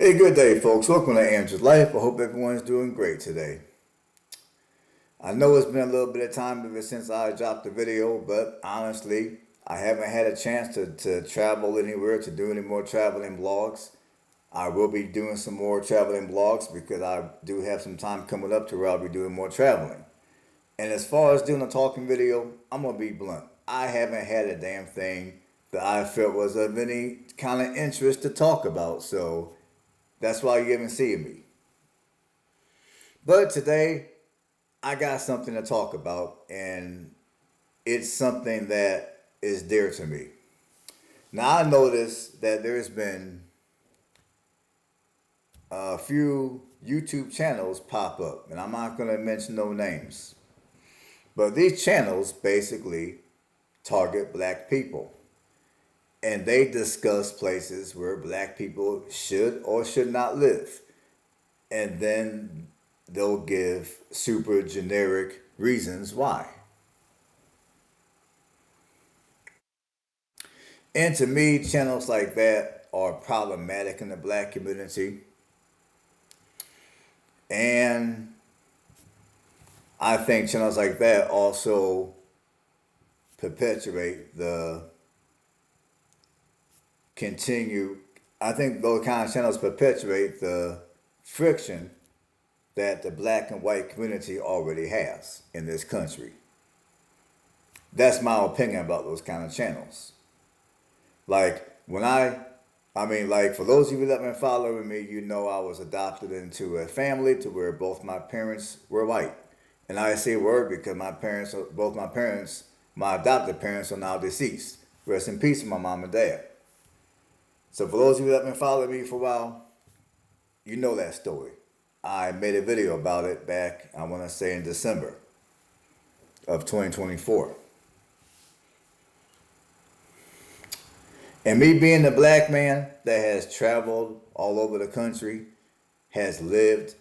Hey, good day, folks. Welcome to Andrew's Life. I hope everyone's doing great today. I know it's been a little bit of time ever since I dropped the video, but honestly, I haven't had a chance to travel anywhere, to do any more traveling blogs. I will be doing some more traveling blogs because I do have some time coming up to where I'll be doing more traveling. And as far as doing a talking video, I'm going to be blunt. I haven't had a damn thing that I felt was of any kind of interest to talk about, so that's why you haven't seen me. But today, I got something to talk about, and it's something that is dear to me. Now, I noticed that there's been a few YouTube channels pop up, and I'm not going to mention no names. But these channels basically target black people, and they discuss places where black people should or should not live. And then they'll give super generic reasons why. And to me, channels like that are problematic in the black community. And I think channels like that also perpetuate the continue. I think those kind of channels perpetuate the friction that the black and white community already has in this country. That's my opinion about those kind of channels. Like like for those of you that have been following me, you know I was adopted into a family to where both my parents were white. And I say word because both my parents, my adopted parents are now deceased. Rest in peace, my mom and dad. So for those of you that have been following me for a while, you know that story. I made a video about it back, I want to say in December of 2024. And me being a black man that has traveled all over the country, has lived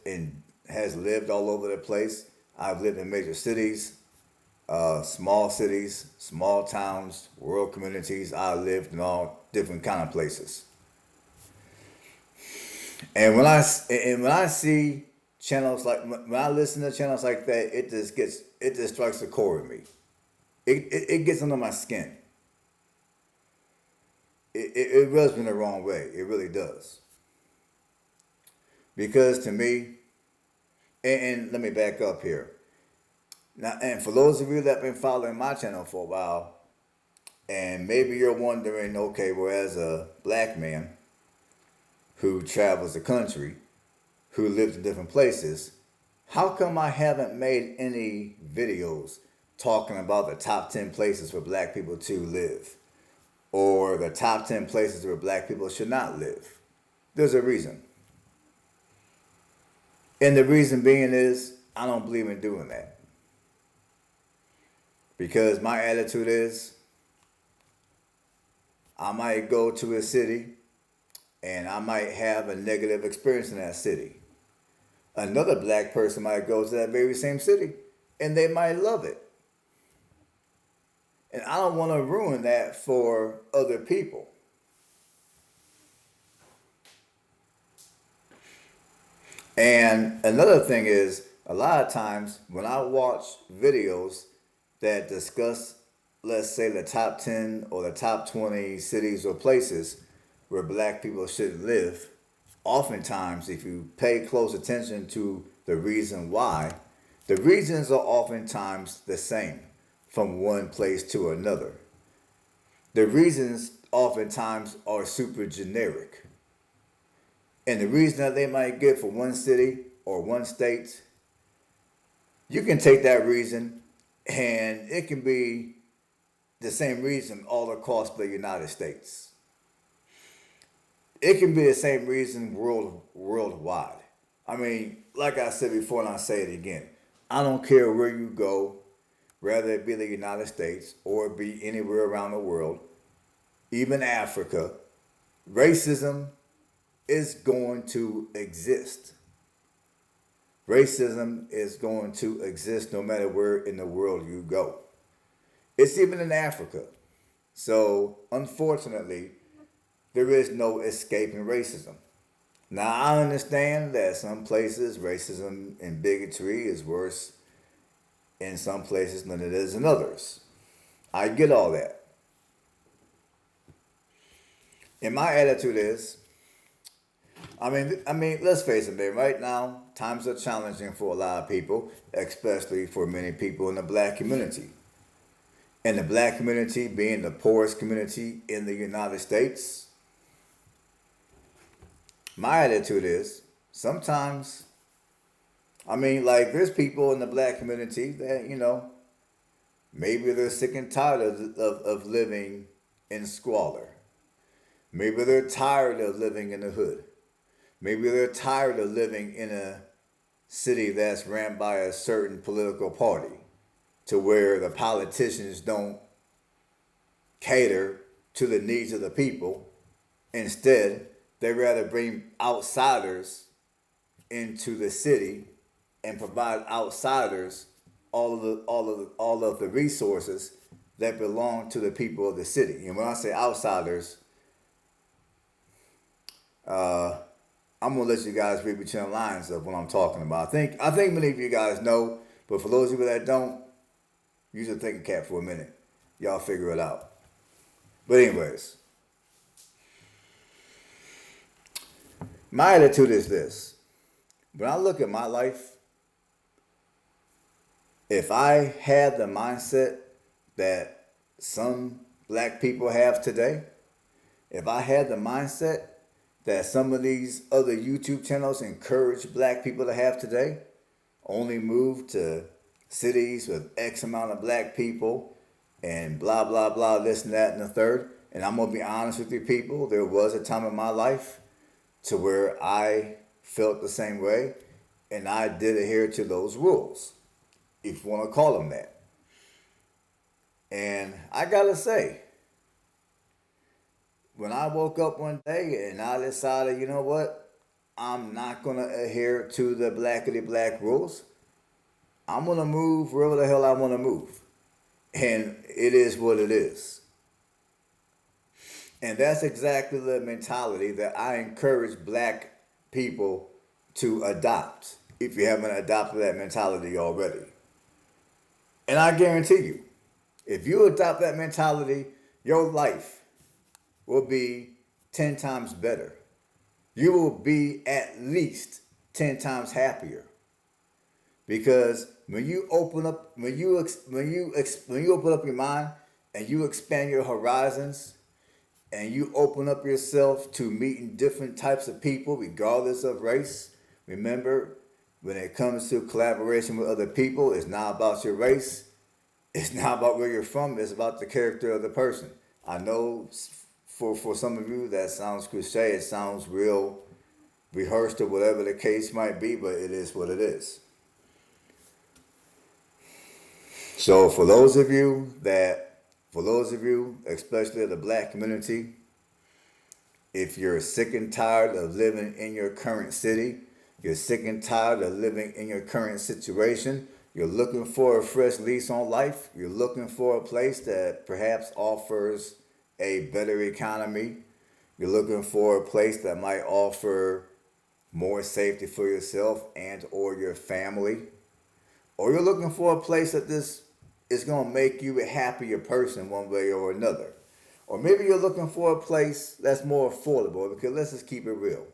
all over the place. I've lived in major cities, small towns, rural communities. I lived in all different kind of places. And when I see channels like when I listen to channels like that, it just strikes a chord with me. It gets under my skin. It rubs me the wrong way. It really does. Because to me, and let me back up here. Now, and for those of you that have been following my channel for a while, and maybe you're wondering, okay, well, as a black man who travels the country, who lives in different places, how come I haven't made any videos talking about the top 10 places for black people to live? Or the top 10 places where black people should not live? There's a reason. And the reason being is I don't believe in doing that. Because my attitude is I might go to a city and I might have a negative experience in that city. Another black person might go to that very same city and they might love it. And I don't want to ruin that for other people. And another thing is, a lot of times when I watch videos that discuss, let's say, the top 10 or the top 20 cities or places where black people should live, oftentimes, if you pay close attention to the reason why, the reasons are oftentimes the same from one place to another. The reasons oftentimes are super generic. And the reason that they might give for one city or one state, you can take that reason and it can be the same reason all across the United States. It can be the same reason worldwide. I mean, like I said before, and I'll say it again. I don't care where you go, whether it be the United States or be anywhere around the world, even Africa, racism is going to exist. Racism is going to exist no matter where in the world you go. It's even in Africa. So, unfortunately, there is no escaping racism. Now, I understand that some places racism and bigotry is worse in some places than it is in others. I get all that. And my attitude is, let's face it, man. Right now, times are challenging for a lot of people, especially for many people in the black community. And the black community being the poorest community in the United States, my attitude is sometimes, like there's people in the black community that, maybe they're sick and tired of living in squalor. Maybe they're tired of living in the hood. Maybe they're tired of living in a city that's ran by a certain political party to where the politicians don't cater to the needs of the people. Instead, they rather bring outsiders into the city and provide outsiders all of the resources that belong to the people of the city. And when I say outsiders, I'm gonna let you guys read between the lines of what I'm talking about. I think many of you guys know, but for those of you that don't, use a thinking cap for a minute. Y'all figure it out. But anyways, my attitude is this. When I look at my life, if I had the mindset that some black people have today, if I had the mindset that some of these other YouTube channels encourage black people to have today, only move to cities with X amount of black people and blah, blah, blah, this and that and the third. And I'm going to be honest with you people, there was a time in my life to where I felt the same way and I did adhere to those rules, if you want to call them that. And I got to say, when I woke up one day and I decided, you know what, I'm not going to adhere to the blackity black rules. I'm going to move wherever the hell I want to move. And it is what it is. And that's exactly the mentality that I encourage black people to adopt, if you haven't adopted that mentality already. And I guarantee you, if you adopt that mentality, your life will be 10 times better. You will be at least 10 times happier. Because when you open up your mind and you expand your horizons and you open up yourself to meeting different types of people regardless of race, remember, when it comes to collaboration with other people, it's not about your race. It's not about where you're from. It's about the character of the person. I know for some of you that sounds cliche. It sounds real rehearsed or whatever the case might be, but it is what it is. So for those of you, especially the black community, if you're sick and tired of living in your current city, you're sick and tired of living in your current situation, you're looking for a fresh lease on life, you're looking for a place that perhaps offers a better economy, you're looking for a place that might offer more safety for yourself and or your family, or you're looking for a place that this is going to make you a happier person one way or another. Or maybe you're looking for a place that's more affordable, because let's just keep it real.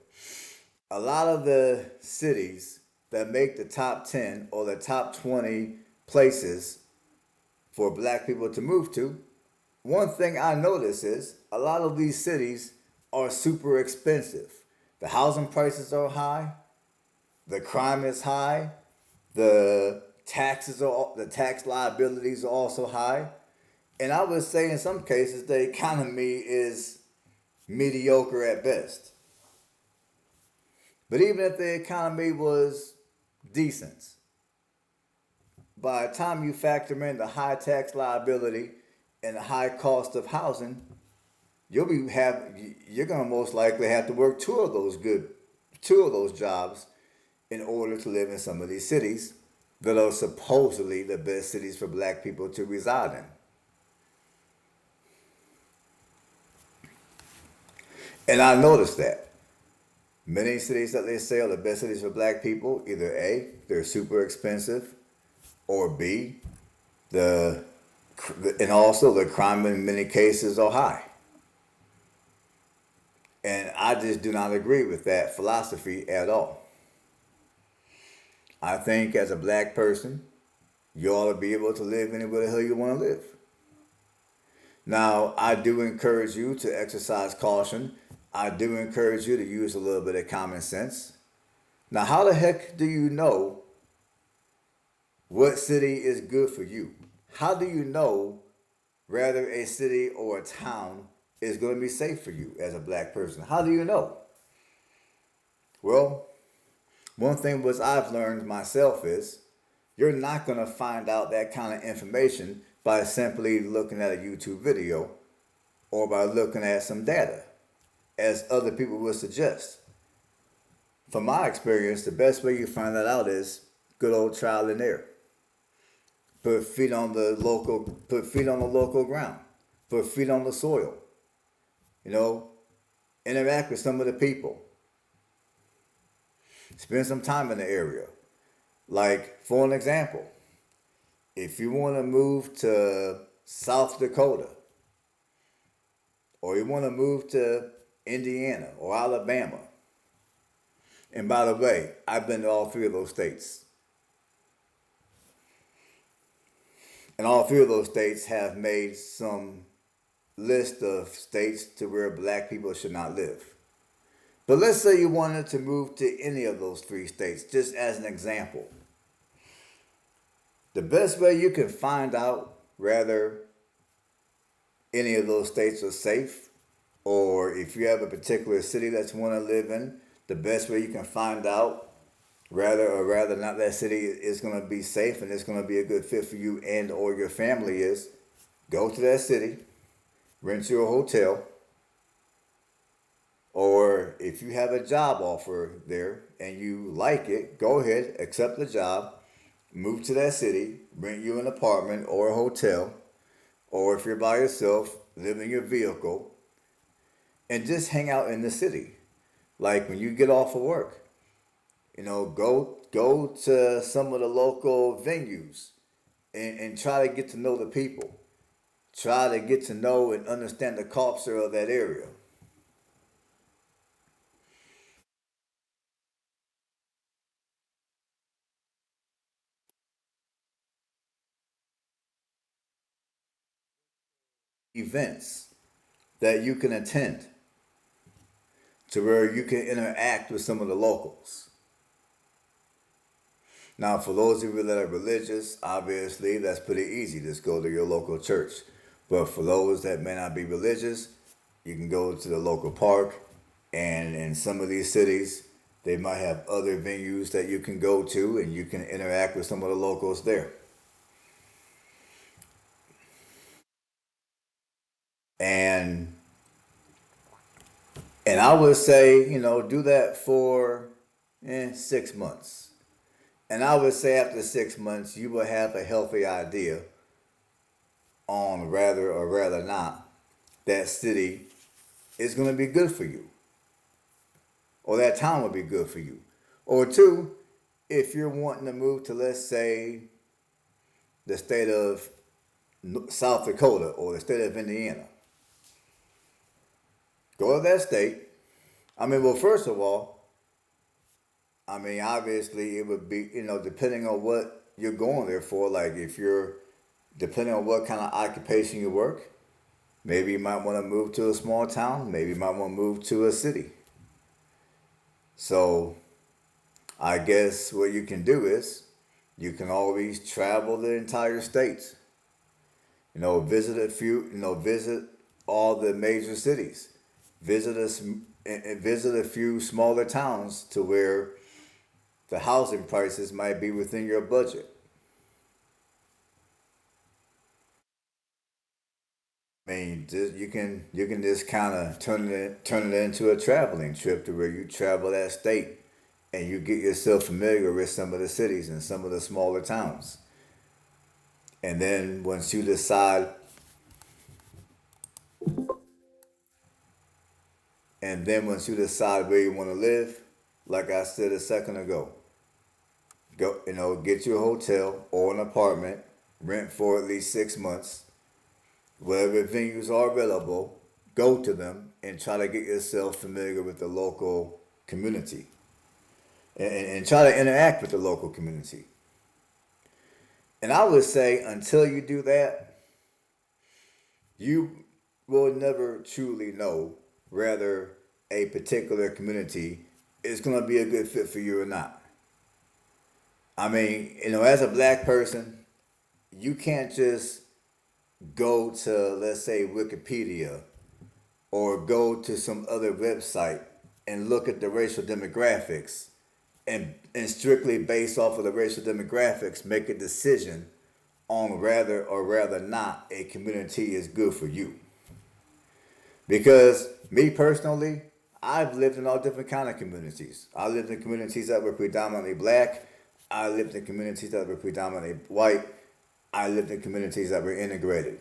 A lot of the cities that make the top 10 or the top 20 places for black people to move to, one thing I notice is a lot of these cities are super expensive. The housing prices are high, the crime is high, the tax liabilities are also high. And I would say in some cases the economy is mediocre at best. But even if the economy was decent, by the time you factor in the high tax liability and the high cost of housing, you're gonna most likely have to work two of those jobs in order to live in some of these cities that are supposedly the best cities for black people to reside in. And I noticed that. Many cities that they say are the best cities for black people, either A, they're super expensive, or B, the and also the crime in many cases are high. And I just do not agree with that philosophy at all. I think as a black person, you ought to be able to live anywhere the hell you want to live. Now, I do encourage you to exercise caution. I do encourage you to use a little bit of common sense. Now, how the heck do you know what city is good for you? How do you know whether a city or a town is going to be safe for you as a black person? How do you know? Well, one thing which I've learned myself is you're not going to find out that kind of information by simply looking at a YouTube video or by looking at some data, as other people would suggest. From my experience, the best way you find that out is good old trial and error. Put feet on the local ground, put feet on the soil. You know, interact with some of the people. Spend some time in the area. Like, for an example, if you want to move to South Dakota, or you want to move to Indiana or Alabama, and by the way, I've been to all three of those states. And all three of those states have made some list of states to where black people should not live. But let's say you wanted to move to any of those three states, just as an example. The best way you can find out whether any of those states are safe, or if you have a particular city that you want to live in, the best way you can find out rather not that city is going to be safe and it's going to be a good fit for you and or your family is go to that city, rent you a hotel, or if you have a job offer there and you like it, go ahead, accept the job, move to that city, rent you an apartment or a hotel, or if you're by yourself, live in your vehicle, and just hang out in the city. Like when you get off of work, go to some of the local venues and try to get to know the people. Try to get to know and understand the culture of that area. Events that you can attend to where you can interact with some of the locals. Now, for those of you that are religious, obviously that's pretty easy. Just go to your local church. But for those that may not be religious, you can go to the local park. And in some of these cities, they might have other venues that you can go to and you can interact with some of the locals there. And and I would say, do that for 6 months. And I would say after 6 months, you will have a healthy idea on rather or rather not that city is going to be good for you, or that town will be good for you. Or two, if you're wanting to move to, let's say, the state of South Dakota or the state of Indiana, go to that state. I mean, well, first of all, obviously it would be, depending on what you're going there for, like if you're, depending on what kind of occupation you work, maybe you might want to move to a small town, maybe you might want to move to a city. So I guess what you can do is you can always travel the entire state. Visit a few, visit all the major cities. Visit us and visit a few smaller towns to where the housing prices might be within your budget. You can just kind of turn it into a traveling trip to where you travel that state and you get yourself familiar with some of the cities and some of the smaller towns. And then once you decide And then once you decide where you want to live, like I said a second ago, get you a hotel or an apartment, rent for at least 6 months, whatever venues are available, go to them and try to get yourself familiar with the local community and try to interact with the local community. And I would say until you do that, you will never truly know whether a particular community is going to be a good fit for you or not. I mean, as a black person, you can't just go to, let's say, Wikipedia or go to some other website and look at the racial demographics and strictly based off of the racial demographics make a decision on whether or rather not a community is good for you. Because me personally, I've lived in all different kind of communities. I lived in communities that were predominantly black. I lived in communities that were predominantly white. I lived in communities that were integrated.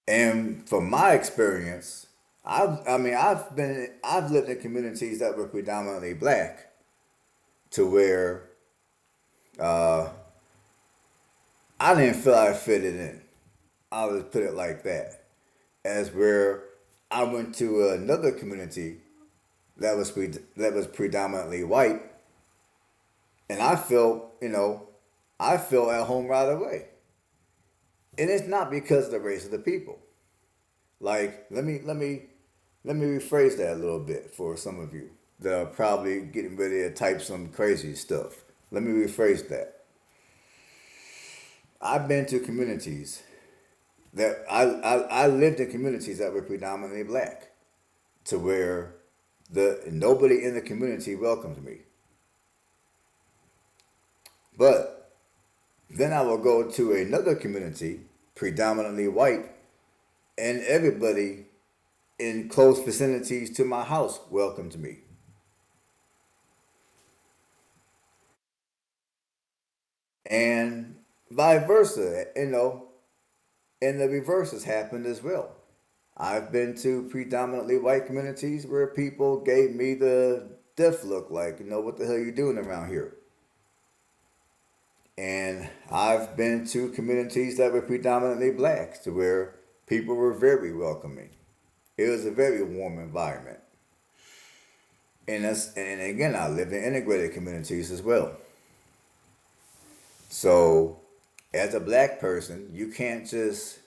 And from my experience, I've lived in communities that were predominantly black to where I didn't feel I fitted in. I'll just put it like that. As where I went to another community that was predominantly white, and I felt at home right away. And it's not because of the race of the people. Like let me rephrase that a little bit for some of you that are probably getting ready to type some crazy stuff. Let me rephrase that. I've been to communities that I lived in communities that were predominantly black to where the nobody in the community welcomed me. But then I will go to another community, predominantly white, and everybody in close vicinities to my house welcomed me. And vice versa, and the reverse has happened as well. I've been to predominantly white communities where people gave me the death look, like, what the hell you doing around here? And I've been to communities that were predominantly black to where people were very welcoming. It was a very warm environment. And again, I lived in integrated communities as well. So as a black person, you can't just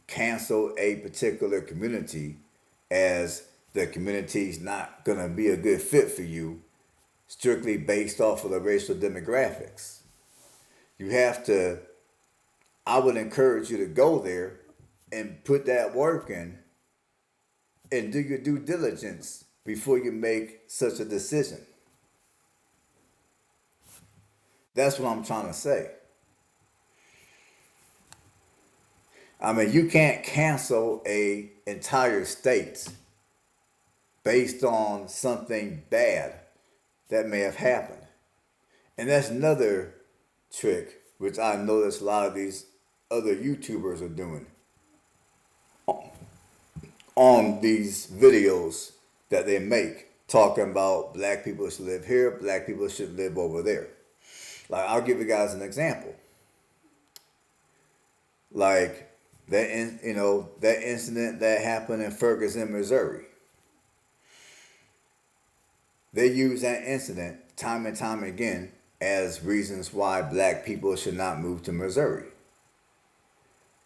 cancel a particular community as the community's not gonna be a good fit for you strictly based off of the racial demographics. You have to, I would encourage you to go there and put that work in and do your due diligence before you make such a decision. That's what I'm trying to say. I mean, you can't cancel a entire state based on something bad that may have happened. And that's another trick which I noticed a lot of these other YouTubers are doing on these videos that they make talking about black people should live here, black people should live over there. Like, I'll give you guys an example. Like that incident that happened in Ferguson, Missouri. They use that incident time and time again as reasons why black people should not move to Missouri.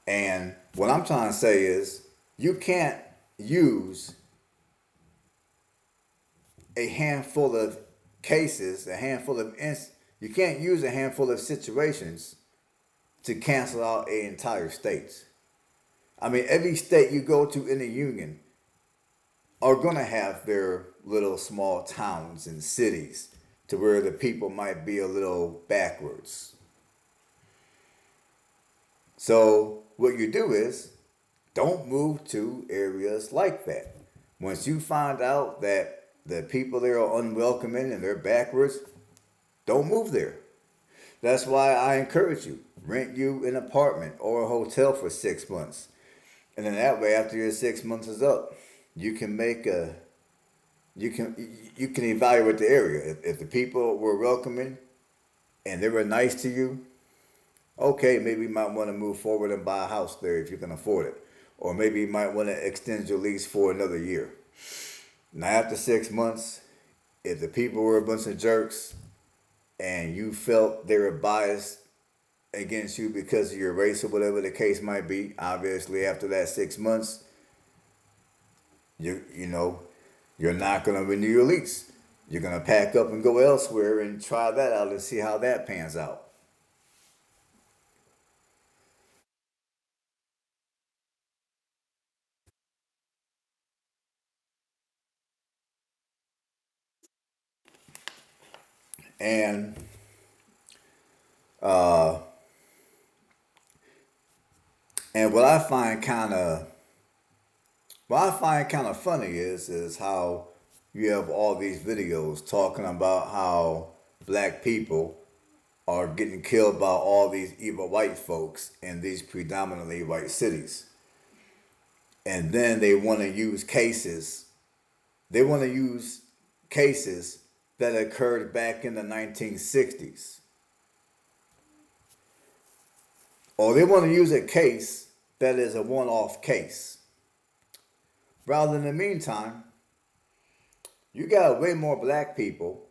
And what I'm trying to say is you can't use a handful of cases, you can't use a handful of situations to cancel out an entire state. I mean, every state you go to in the union are going to have their little small towns and cities to where the people might be a little backwards. So what you do is don't move to areas like that. Once you find out that the people there are unwelcoming and they're backwards, don't move there. That's why I encourage you, rent you an apartment or a hotel for 6 months. And then that way, after your 6 months is up, you can make a you can you can evaluate the area. If the people were welcoming and they were nice to you, okay, maybe you might want to move forward and buy a house there if you can afford it, or maybe you might want to extend your lease for another year. Now, after 6 months, if the people were a bunch of jerks and you felt they were biased against you because of your race or whatever the case might be, obviously after that 6 months, you know you're not gonna renew your lease. You're gonna pack up and go elsewhere and try that out and see how that pans out. And uh, and what I find kind of funny is how you have all these videos talking about how black people are getting killed by all these evil white folks in these predominantly white cities. And then they want to use cases. They want to use cases that occurred back in the 1960s. Or they want to use a case that is a one off case. Rather, in the meantime, you got way more black people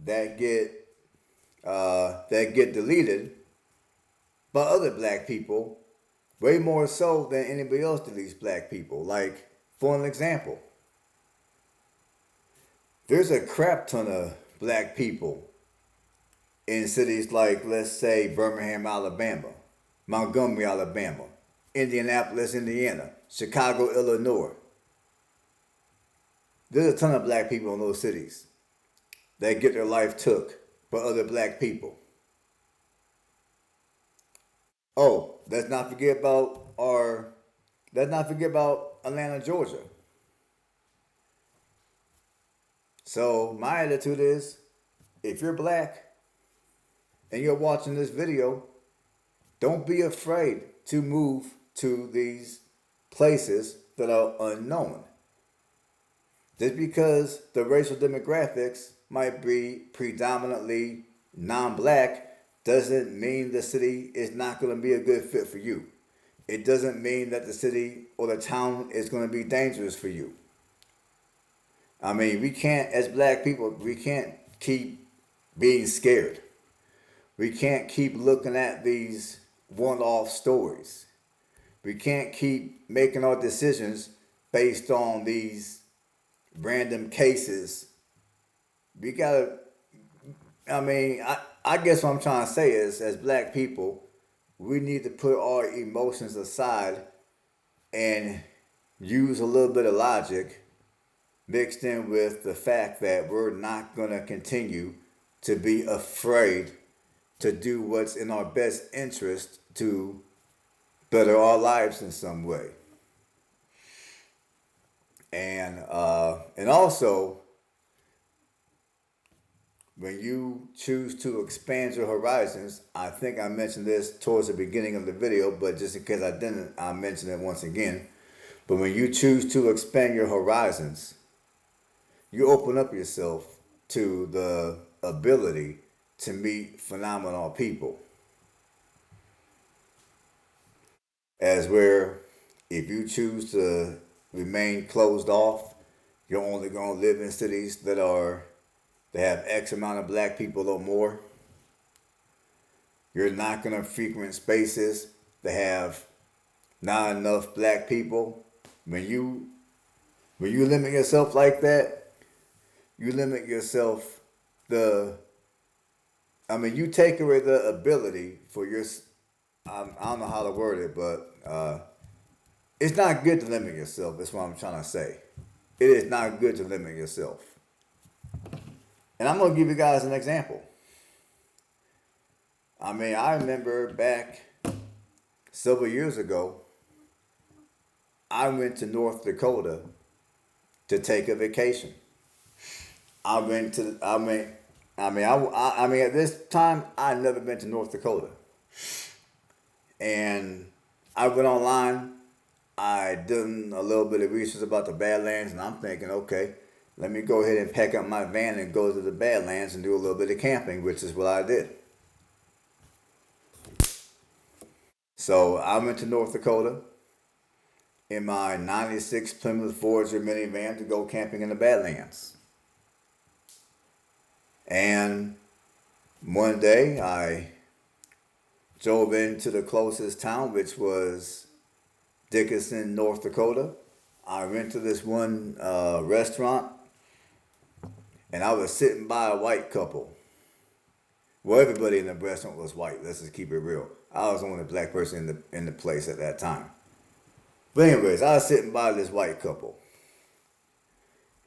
that get deleted by other black people, way more so than anybody else deletes black people. Like, for an example, there's a crap ton of black people in cities like, let's say, Birmingham, Alabama, Montgomery, Alabama, Indianapolis, Indiana, Chicago, Illinois. There's a ton of black people in those cities that get their life took by other black people. Oh, let's not forget about Atlanta, Georgia. So my attitude is, if you're black and you're watching this video, don't be afraid to move to these places that are unknown. Just because the racial demographics might be predominantly non-black doesn't mean the city is not going to be a good fit for you. It doesn't mean that the city or the town is going to be dangerous for you. I mean, we can't, as black people, we can't keep being scared. We can't keep looking at these one off stories. We can't keep making our decisions based on these random cases. We gotta, I guess what I'm trying to say is, as black people, we need to put our emotions aside and use a little bit of logic mixed in with the fact that we're not going to continue to be afraid to do what's in our best interest to better our lives in some way. And also, when you choose to expand your horizons, I think I mentioned this towards the beginning of the video, but just in case I didn't, I'll mention it once again. But when you choose to expand your horizons, you open up yourself to the ability to meet phenomenal people. As where if you choose to remain closed off, you're only going to live in cities that have X amount of black people or more. You're not going to frequent spaces that have not enough black people. When you limit yourself like that, you limit yourself the you take away the ability for your I don't know how to word it, but it's not good to limit yourself. That's what I'm trying to say. It is not good to limit yourself. And I'm gonna give you guys an example. I remember back several years ago, I went to North Dakota to take a vacation. I went to I went I mean at this time I'd never been to North Dakota. And I went online I done a little bit of research about the Badlands, and I'm thinking, okay, let me go ahead and pack up my van and go to the Badlands and do a little bit of camping, which is what I did. So I went to North Dakota in my 96 Plymouth Voyager minivan to go camping in the Badlands. And one day I drove into the closest town, which was Dickinson, North Dakota. I went to this one restaurant, and I was sitting by a white couple. Well, everybody in the restaurant was white. Let's just keep it real. I was the only black person in the place at that time. But anyways, I was sitting by this white couple,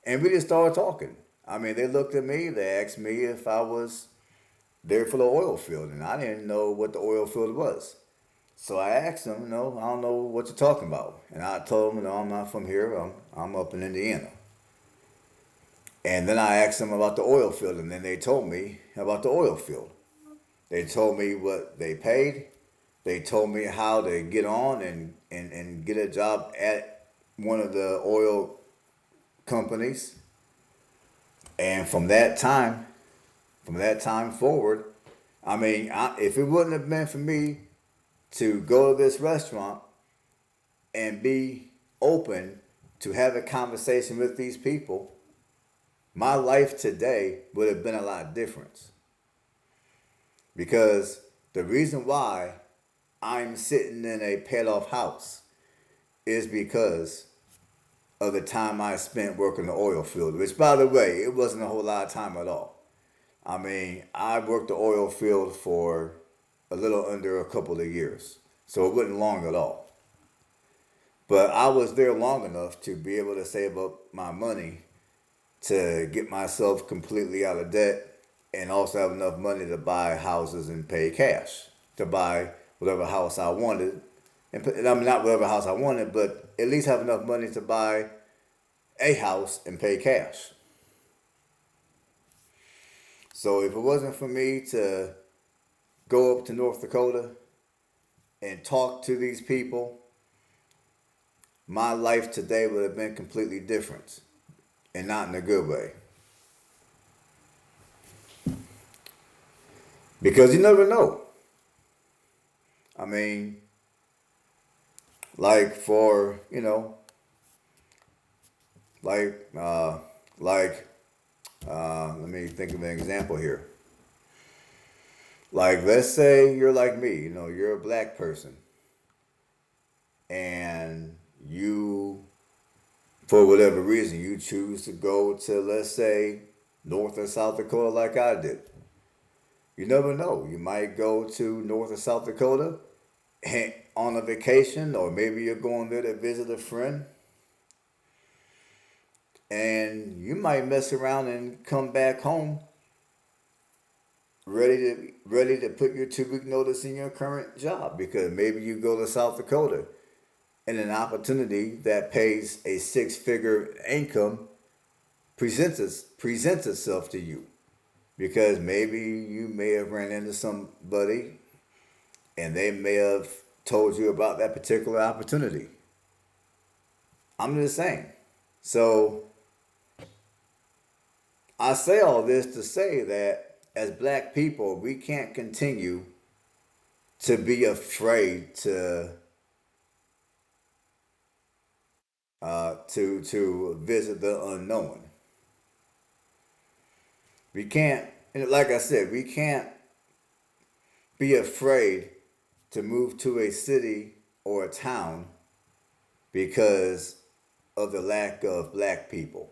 and we just started talking. I mean, they looked at me. They asked me if I was there for the oil field, and I didn't know what the oil field was. So I asked them, I don't know what you're talking about. And I told them, I'm not from here. I'm up in Indiana. And then I asked them about the oil field, and then they told me about the oil field. They told me what they paid. They told me how to get on and get a job at one of the oil companies. And from that time forward, I mean, if it wouldn't have been for me to go to this restaurant and be open to have a conversation with these people, my life today would have been a lot different. Because the reason why I'm sitting in a paid-off house is because of the time I spent working the oil field, which, by the way, it wasn't a whole lot of time at all. I mean, I worked the oil field for a little under a couple of years, so it wasn't long at all. But I was there long enough to be able to save up my money to get myself completely out of debt, and also have enough money to buy houses and pay cash, to buy whatever house I wanted. And I mean, not whatever house I wanted, but at least have enough money to buy a house and pay cash. So if it wasn't for me to go up to North Dakota and talk to these people, my life today would have been completely different, and not in a good way. Because you never know. I mean, like for, let me think of an example here. Like, let's say you're like me, you're a black person, and you, for whatever reason, you choose to go to, let's say, North or South Dakota like I did. You never know. You might go to North or South Dakota on a vacation, or maybe you're going there to visit a friend, and you might mess around and come back home ready to put your 2 week notice in your current job, because maybe you go to South Dakota and an opportunity that pays a 6-figure income presents itself to you, because maybe you may have ran into somebody and they may have told you about that particular opportunity. I'm just saying. So I say all this to say that as black people, we can't continue to be afraid to visit the unknown. We can't, and like I said, we can't be afraid to move to a city or a town because of the lack of black people.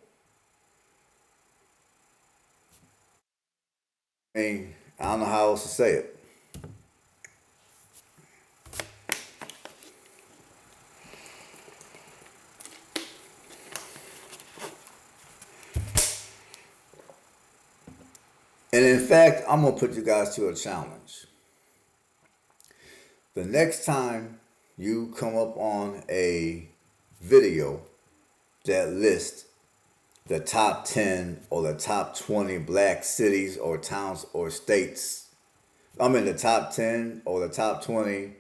I mean, I don't know how else to say it. And in fact, I'm going to put you guys to a challenge. The next time you come up on a video that lists the top 10 or the top 20 black cities or towns or states, the top 10 or the top 20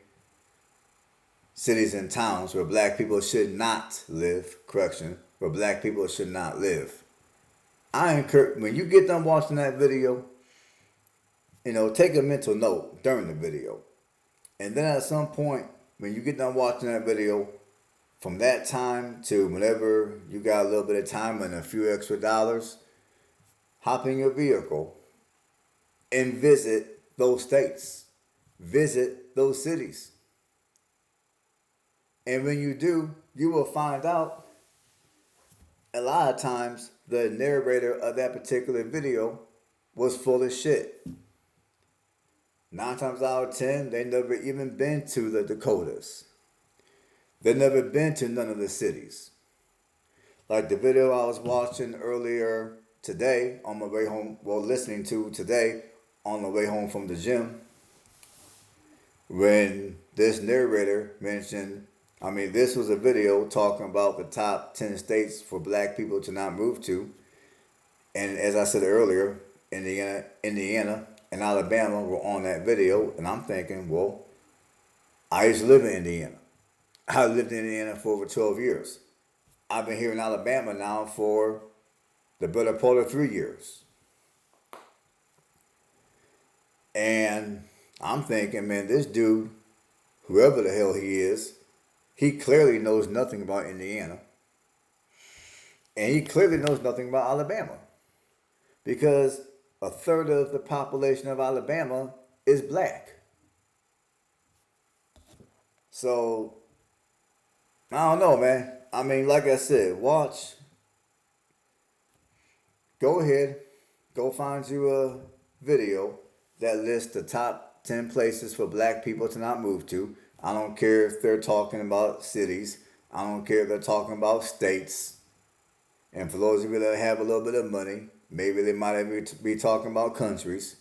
cities and towns where black people should not live, correction, where black people should not live. I encourage, when you get done watching that video, take a mental note during the video. And then at some point, when you get done watching that video, from that time to whenever you got a little bit of time and a few extra dollars, hop in your vehicle and visit those states, visit those cities. And when you do, you will find out a lot of times the narrator of that particular video was full of shit. 9 times out of 10, they never even been to the Dakotas. They never been to none of the cities. Like the video I was watching earlier today on my way home, listening to today on the way home from the gym, when this narrator mentioned, this was a video talking about the top 10 states for black people to not move to. And as I said earlier, Indiana and Alabama were on that video. And I'm thinking, I used to live in Indiana. I lived in Indiana for over 12 years. I've been here in Alabama now for the better part of 3 years. And I'm thinking, man, this dude, whoever the hell he is, he clearly knows nothing about Indiana. And he clearly knows nothing about Alabama. Because a third of the population of Alabama is black. So, I don't know, man. Like I said, go ahead, go find you a video that lists the top 10 places for black people to not move to. I don't care if they're talking about cities. I don't care if they're talking about states. And for those of you that have a little bit of money, maybe they might be talking about countries.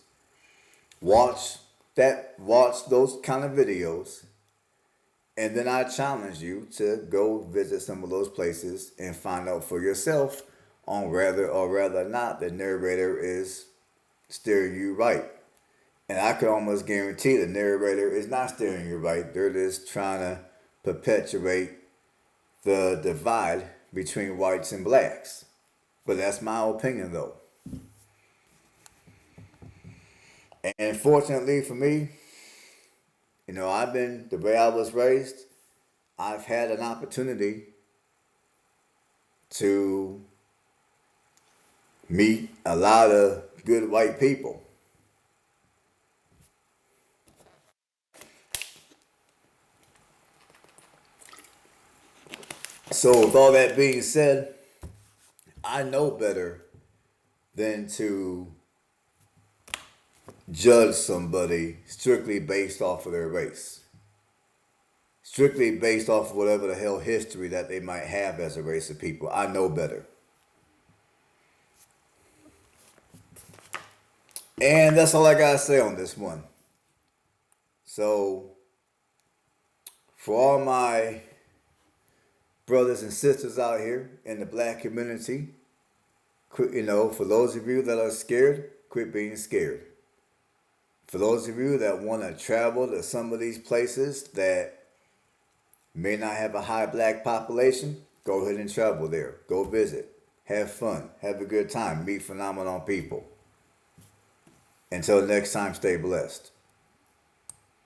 Watch those kind of videos. And then I challenge you to go visit some of those places and find out for yourself on whether or rather not the narrator is steering you right. And I can almost guarantee the narrator is not steering you right. They're just trying to perpetuate the divide between whites and blacks. But that's my opinion, though. And fortunately for me, the way I was raised, I've had an opportunity to meet a lot of good white people. So with all that being said, I know better than to judge somebody strictly based off of their race. Strictly based off of whatever the hell history that they might have as a race of people. I know better. And that's all I gotta say on this one. So, for all my brothers and sisters out here in the black community, for those of you that are scared, quit being scared. For those of you that want to travel to some of these places that may not have a high black population, go ahead and travel there. Go visit. Have fun. Have a good time. Meet phenomenal people. Until next time, stay blessed.